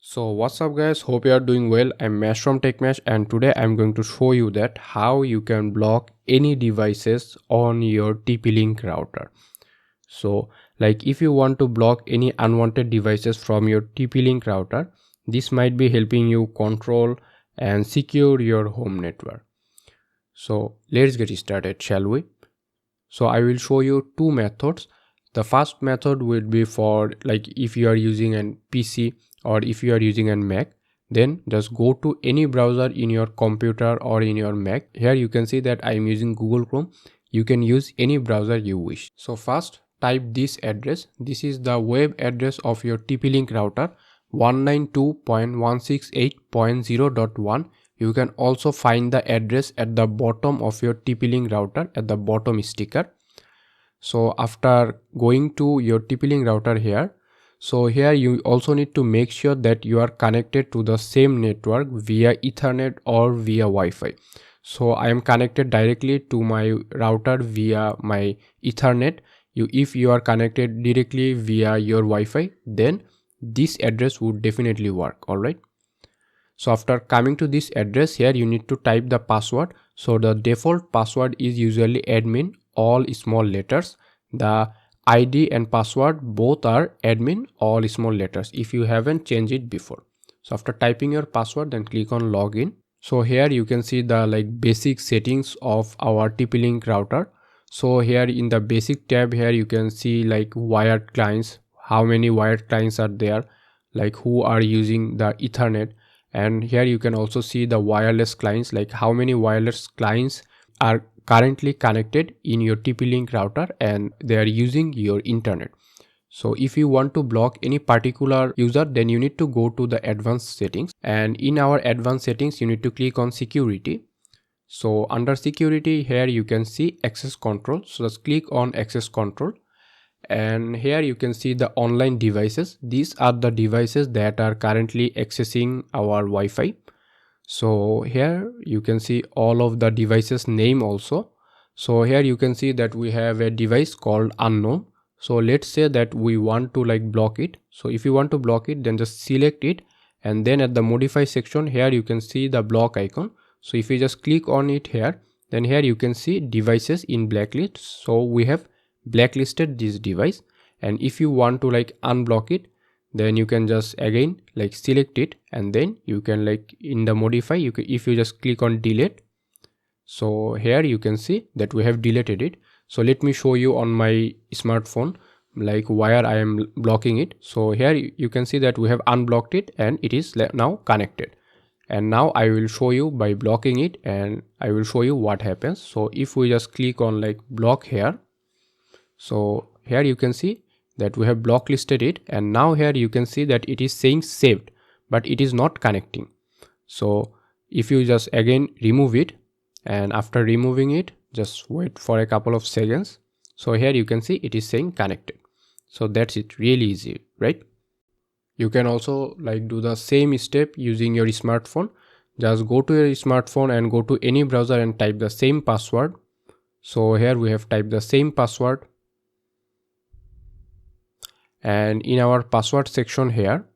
So what's up guys, hope you are doing well. I'm Mesh from TechMesh and today I'm going to show you that how you can block any devices on your TP-Link router. So like if you want to block any unwanted devices from your TP-Link router, this might be helping you control and secure your home network. So let's get started, shall we? So I will show you two methods. The first method would be for like if you are using an PC or if you are using a Mac, then just go to any browser in your computer or in your Mac. Here you can see that I am using Google Chrome. You can use any browser you wish. So first type this address. This is the web address of your TP-Link router 192.168.0.1. You can also find the address at the bottom of your TP-Link router at the bottom sticker. So after going to your TP-Link router here, so here you also need to make sure that you are connected to the same network via Ethernet or via Wi-Fi. So I am connected directly to my router via my Ethernet. If you are connected directly via your Wi-Fi, then this address would definitely work. Alright. So after coming to this address here, you need to type the password. So the default password is usually admin, all small letters. The ID and password both are admin, all small letters if you haven't changed it before. So after typing your password, then click on login. So here you can see the like basic settings of our TP-Link router. So here in the basic tab here you can see like wired clients, how many wired clients are there, like who are using the Ethernet. And here you can also see the wireless clients, like how many wireless clients are currently connected in your TP-Link router and they are using your internet. So if you want to block any particular user, then you need to go to the advanced settings, and in our advanced settings you need to click on security. So under security here you can see access control. So just click on access control. And here you can see the online devices. These are the devices that are currently accessing our Wi-Fi. So here you can see all of the devices name also. So here you can see that we have a device called unknown. So let's say that we want to like block it. So if you want to block it, then just select it, and then at the modify section here you can see the block icon. So if you just click on it here, then here you can see devices in blacklist. So we have blacklisted this device, and if you want to like unblock it, then you can just again like select it, and then you can like in the modify if you just click on delete. So here you can see that we have deleted it. So let me show you on my smartphone like where I am blocking it. So here you can see that we have unblocked it and it is now connected. And now I will show you by blocking it, and I will show you what happens. So if we just click on like block here, so here you can see that we have blocklisted it, and now here you can see that it is saying saved, but it is not connecting. So if you just again remove it, and after removing it, just wait for a couple of seconds. So here you can see it is saying connected. So that's it, really easy, right? You can also like do the same step using your smartphone. Just go to your smartphone and go to any browser and type the same password. So here we have typed the same password. And in our password section here,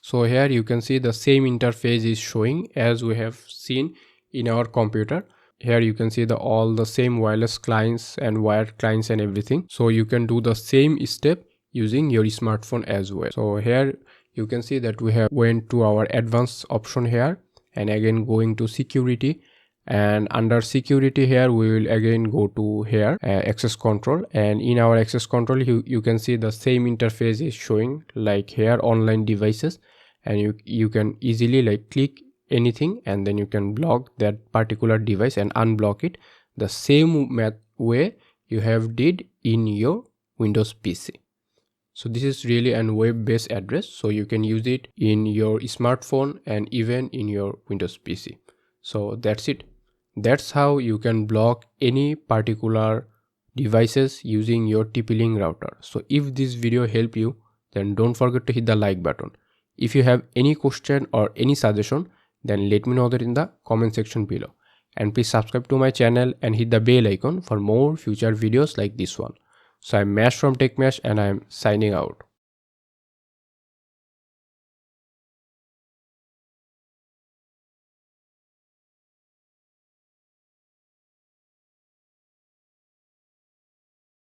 so here you can see the same interface is showing as we have seen in our computer. Here you can see all the same wireless clients and wired clients and everything. So you can do the same step using your smartphone as well. So here you can see that we have went to our advanced option here, and again going to security, and under security here we will again go to here access control, and in our access control you can see the same interface is showing like here online devices, and you can easily like click anything and then you can block that particular device and unblock it the same way you have did in your Windows PC. So this is really a web-based address, so you can use it in your smartphone and even in your Windows PC. So that's it. That's how you can block any particular devices using your TP-Link router. So if this video helped you, then don't forget to hit the like button. If you have any question or any suggestion, then let me know that in the comment section below. And please subscribe to my channel and hit the bell icon for more future videos like this one. So I'm Mesh from TechMesh and I'm signing out.